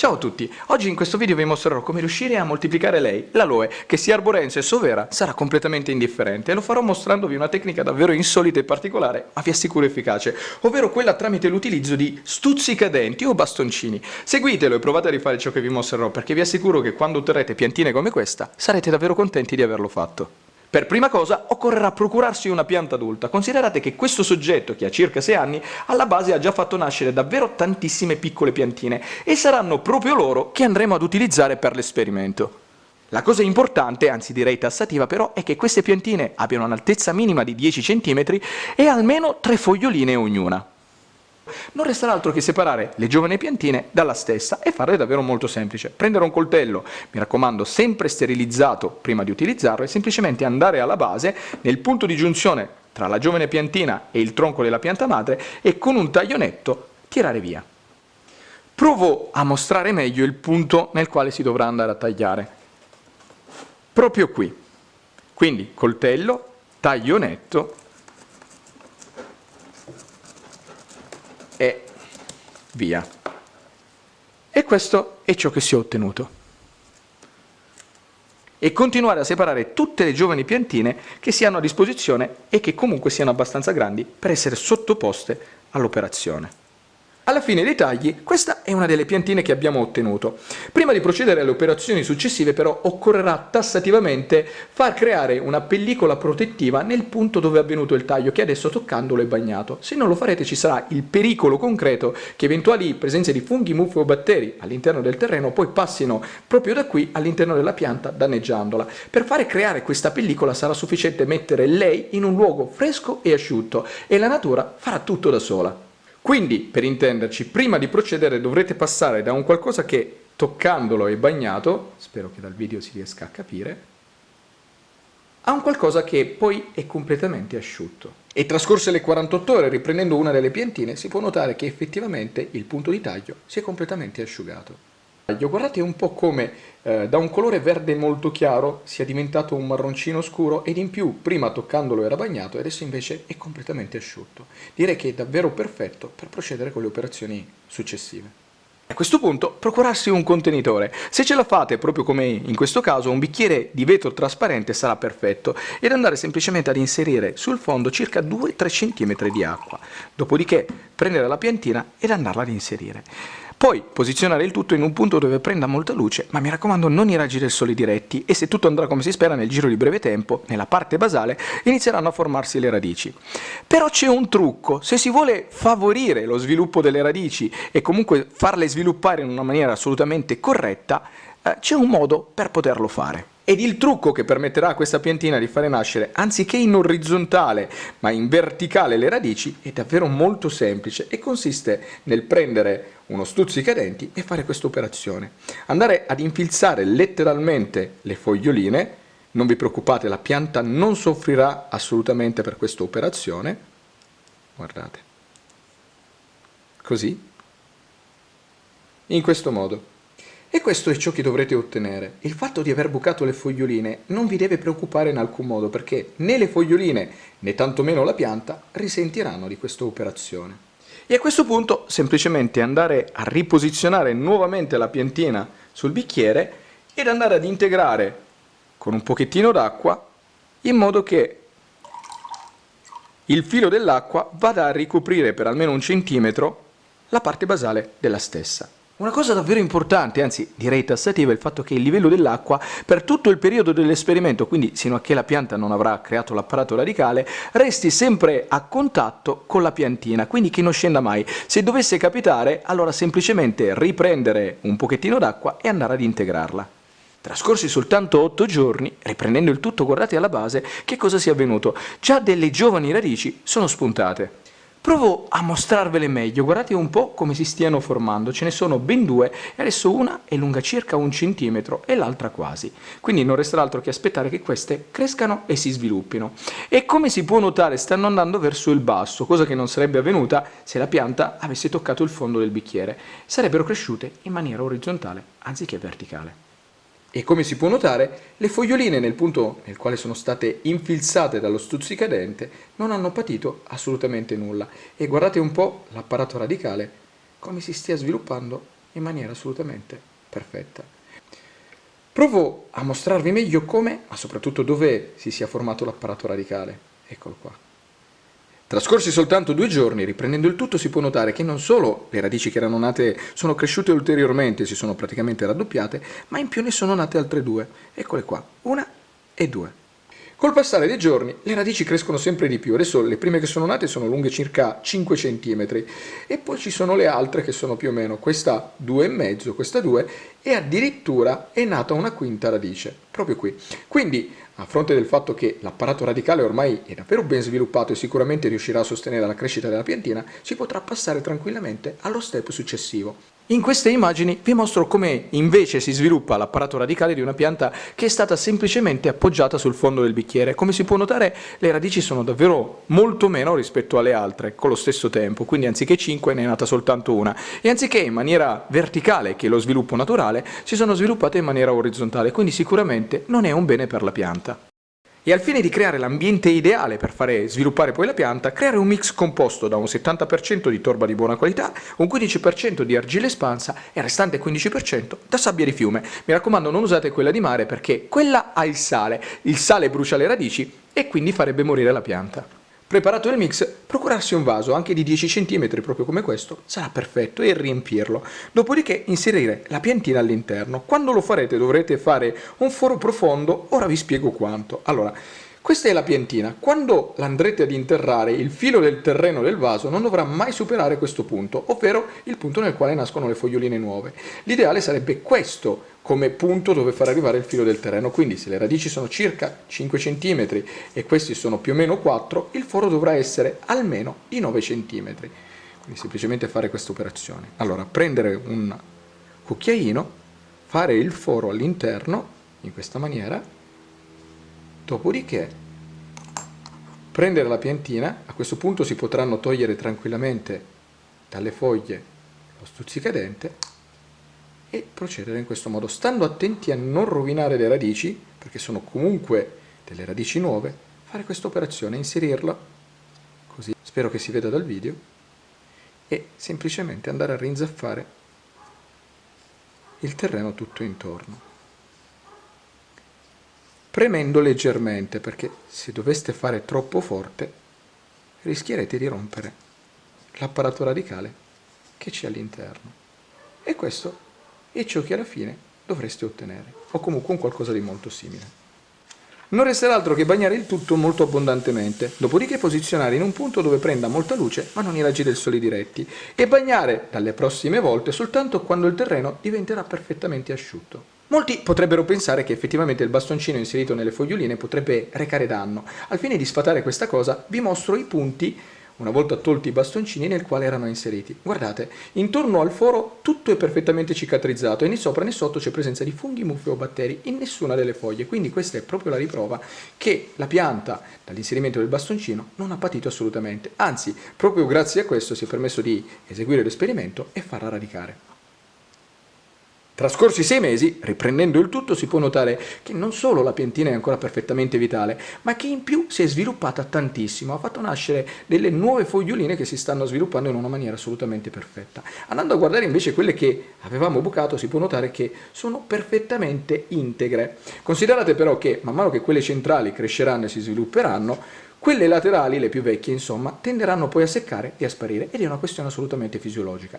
Ciao a tutti, oggi in questo video vi mostrerò come riuscire a moltiplicare lei, l'aloe, che sia arborense o sovera sarà completamente indifferente e lo farò mostrandovi una tecnica davvero insolita e particolare, ma vi assicuro efficace, ovvero quella tramite l'utilizzo di stuzzicadenti o bastoncini. Seguitelo e provate a rifare ciò che vi mostrerò perché vi assicuro che quando otterrete piantine come questa sarete davvero contenti di averlo fatto. Per prima cosa occorrerà procurarsi una pianta adulta. Considerate che questo soggetto, che ha circa 6 anni, alla base ha già fatto nascere davvero tantissime piccole piantine e saranno proprio loro che andremo ad utilizzare per l'esperimento. La cosa importante, anzi direi tassativa però, è che queste piantine abbiano un'altezza minima di 10 cm e almeno 3 foglioline ognuna. Non resterà altro che separare le giovani piantine dalla stessa e farle davvero molto semplice. Prendere un coltello, mi raccomando sempre sterilizzato prima di utilizzarlo, e semplicemente andare alla base, nel punto di giunzione tra la giovane piantina e il tronco della pianta madre, e con un taglio netto tirare via. Provo a mostrare meglio il punto nel quale si dovrà andare a tagliare. Proprio qui. Quindi coltello, taglio netto e via. E questo è ciò che si è ottenuto. E continuare a separare tutte le giovani piantine che si hanno a disposizione e che comunque siano abbastanza grandi per essere sottoposte all'operazione. Alla fine dei tagli, questa è una delle piantine che abbiamo ottenuto. Prima di procedere alle operazioni successive però occorrerà tassativamente far creare una pellicola protettiva nel punto dove è avvenuto il taglio, che adesso toccandolo è bagnato. Se non lo farete ci sarà il pericolo concreto che eventuali presenze di funghi, muffe o batteri all'interno del terreno poi passino proprio da qui all'interno della pianta, danneggiandola. Per fare creare questa pellicola sarà sufficiente mettere lei in un luogo fresco e asciutto e la natura farà tutto da sola. Quindi, per intenderci, prima di procedere dovrete passare da un qualcosa che, toccandolo, è bagnato, spero che dal video si riesca a capire, a un qualcosa che poi è completamente asciutto. E trascorse le 48 ore, riprendendo una delle piantine, si può notare che effettivamente il punto di taglio si è completamente asciugato. Guardate un po' come da un colore verde molto chiaro sia diventato un marroncino scuro, ed in più prima toccandolo era bagnato e adesso invece è completamente asciutto. Direi che è davvero perfetto per procedere con le operazioni successive. A questo punto procurarsi un contenitore. Se ce la fate, proprio come in questo caso, un bicchiere di vetro trasparente sarà perfetto, ed andare semplicemente ad inserire sul fondo circa 2-3 cm di acqua. Dopodiché prendere la piantina ed andarla ad inserire. Poi posizionare il tutto in un punto dove prenda molta luce, ma mi raccomando non i raggi del sole diretti, e se tutto andrà come si spera nel giro di breve tempo, nella parte basale inizieranno a formarsi le radici. Però c'è un trucco: se si vuole favorire lo sviluppo delle radici e comunque farle sviluppare in una maniera assolutamente corretta, c'è un modo per poterlo fare. Ed il trucco che permetterà a questa piantina di fare nascere, anziché in orizzontale ma in verticale, le radici, è davvero molto semplice e consiste nel prendere uno stuzzicadenti e fare questa operazione. Andare ad infilzare letteralmente le foglioline. Non vi preoccupate, la pianta non soffrirà assolutamente per questa operazione. Guardate. Così. In questo modo. E questo è ciò che dovrete ottenere. Il fatto di aver bucato le foglioline non vi deve preoccupare in alcun modo, perché né le foglioline né tantomeno la pianta risentiranno di questa operazione. E a questo punto semplicemente andare a riposizionare nuovamente la piantina sul bicchiere ed andare ad integrare con un pochettino d'acqua, in modo che il filo dell'acqua vada a ricoprire per almeno 1 centimetro la parte basale della stessa. Una cosa davvero importante, anzi direi tassativa, è il fatto che il livello dell'acqua per tutto il periodo dell'esperimento, quindi sino a che la pianta non avrà creato l'apparato radicale, resti sempre a contatto con la piantina, quindi che non scenda mai. Se dovesse capitare, allora semplicemente riprendere un pochettino d'acqua e andare ad integrarla. Trascorsi soltanto 8 giorni, riprendendo il tutto, guardate alla base che cosa sia avvenuto. Già delle giovani radici sono spuntate. Provo a mostrarvele meglio, guardate un po' come si stiano formando, ce ne sono ben 2 e adesso una è lunga circa 1 centimetro e l'altra quasi, quindi non resterà altro che aspettare che queste crescano e si sviluppino. E come si può notare stanno andando verso il basso, cosa che non sarebbe avvenuta se la pianta avesse toccato il fondo del bicchiere, sarebbero cresciute in maniera orizzontale anziché verticale. E come si può notare, le foglioline nel punto nel quale sono state infilzate dallo stuzzicadente non hanno patito assolutamente nulla. E guardate un po' l'apparato radicale come si stia sviluppando in maniera assolutamente perfetta. Provo a mostrarvi meglio come, ma soprattutto dove si sia formato l'apparato radicale. Eccolo qua. Trascorsi soltanto 2 giorni, riprendendo il tutto, si può notare che non solo le radici che erano nate sono cresciute ulteriormente, si sono praticamente raddoppiate, ma in più ne sono nate altre 2. Eccole qua, 1 e 2. Col passare dei giorni le radici crescono sempre di più. Adesso le prime che sono nate sono lunghe circa 5 cm e poi ci sono le altre che sono più o meno questa 2,5, questa 2 e addirittura è nata una quinta radice, proprio qui. Quindi, a fronte del fatto che l'apparato radicale ormai è davvero ben sviluppato e sicuramente riuscirà a sostenere la crescita della piantina, si potrà passare tranquillamente allo step successivo. In queste immagini vi mostro come invece si sviluppa l'apparato radicale di una pianta che è stata semplicemente appoggiata sul fondo del bicchiere. Come si può notare, le radici sono davvero molto meno rispetto alle altre, con lo stesso tempo, quindi anziché 5 ne è nata soltanto una, e anziché in maniera verticale, che è lo sviluppo naturale, si sono sviluppate in maniera orizzontale, quindi sicuramente non è un bene per la pianta. E al fine di creare l'ambiente ideale per fare sviluppare poi la pianta, creare un mix composto da un 70% di torba di buona qualità, un 15% di argilla espansa e il restante 15% da sabbia di fiume. Mi raccomando, non usate quella di mare perché quella ha il sale brucia le radici e quindi farebbe morire la pianta. Preparato il mix, procurarsi un vaso anche di 10 cm proprio come questo sarà perfetto e riempirlo. Dopodiché inserire la piantina all'interno. Quando lo farete dovrete fare un foro profondo, ora vi spiego quanto. Allora, questa è la piantina. Quando l'andrete ad interrare, il filo del terreno del vaso non dovrà mai superare questo punto, ovvero il punto nel quale nascono le foglioline nuove. L'ideale sarebbe questo come punto dove far arrivare il filo del terreno, quindi se le radici sono circa 5 cm e questi sono più o meno 4, il foro dovrà essere almeno di 9 cm. Quindi semplicemente fare questa operazione. Allora, prendere un cucchiaino, fare il foro all'interno in questa maniera, dopodiché prendere la piantina. A questo punto si potranno togliere tranquillamente dalle foglie lo stuzzicadente e procedere in questo modo, stando attenti a non rovinare le radici, perché sono comunque delle radici nuove. Fare questa operazione, inserirla, così, spero che si veda dal video, e semplicemente andare a rinzaffare il terreno tutto intorno, premendo leggermente, perché se doveste fare troppo forte rischierete di rompere l'apparato radicale che c'è all'interno. E questo è ciò che alla fine dovreste ottenere, o comunque un qualcosa di molto simile. Non resterà altro che bagnare il tutto molto abbondantemente, dopodiché posizionare in un punto dove prenda molta luce ma non i raggi del sole diretti, e bagnare dalle prossime volte soltanto quando il terreno diventerà perfettamente asciutto. Molti potrebbero pensare che effettivamente il bastoncino inserito nelle foglioline potrebbe recare danno. Al fine di sfatare questa cosa vi mostro i punti, una volta tolti i bastoncini, nel quale erano inseriti. Guardate, intorno al foro tutto è perfettamente cicatrizzato e né sopra né sotto c'è presenza di funghi, muffe o batteri in nessuna delle foglie, quindi questa è proprio la riprova che la pianta, dall'inserimento del bastoncino, non ha patito assolutamente. Anzi, proprio grazie a questo si è permesso di eseguire l'esperimento e farla radicare. Trascorsi 6 mesi, riprendendo il tutto, si può notare che non solo la piantina è ancora perfettamente vitale, ma che in più si è sviluppata tantissimo, ha fatto nascere delle nuove foglioline che si stanno sviluppando in una maniera assolutamente perfetta. Andando a guardare invece quelle che avevamo bucato, si può notare che sono perfettamente integre. Considerate però che man mano che quelle centrali cresceranno e si svilupperanno, quelle laterali, le più vecchie insomma, tenderanno poi a seccare e a sparire, ed è una questione assolutamente fisiologica.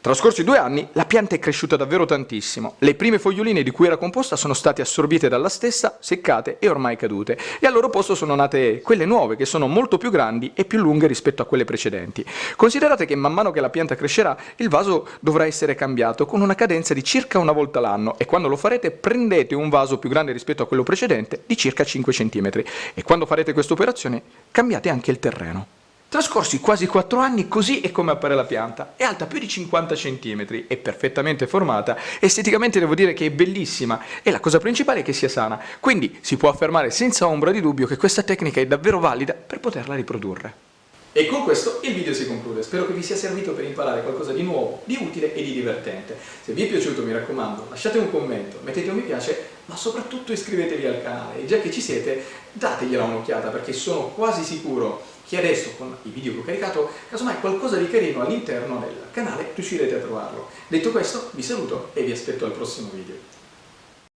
Trascorsi 2 anni, la pianta è cresciuta davvero tantissimo. Le prime foglioline di cui era composta sono state assorbite dalla stessa, seccate e ormai cadute, e al loro posto sono nate quelle nuove, che sono molto più grandi e più lunghe rispetto a quelle precedenti. Considerate che man mano che la pianta crescerà, il vaso dovrà essere cambiato con una cadenza di circa una volta l'anno, e quando lo farete prendete un vaso più grande rispetto a quello precedente di circa 5 cm, e quando farete questa operazione cambiate anche il terreno. Trascorsi quasi 4 anni, così è come appare la pianta. È alta più di 50 cm, è perfettamente formata, esteticamente devo dire che è bellissima, e la cosa principale è che sia sana, quindi si può affermare senza ombra di dubbio che questa tecnica è davvero valida per poterla riprodurre. E con questo il video si conclude, spero che vi sia servito per imparare qualcosa di nuovo, di utile e di divertente. Se vi è piaciuto, mi raccomando, lasciate un commento, mettete un mi piace, ma soprattutto iscrivetevi al canale, e già che ci siete dategliela un'occhiata, perché sono quasi sicuro che adesso con i video che ho caricato, casomai qualcosa di carino all'interno del canale riuscirete a trovarlo. Detto questo, vi saluto e vi aspetto al prossimo video.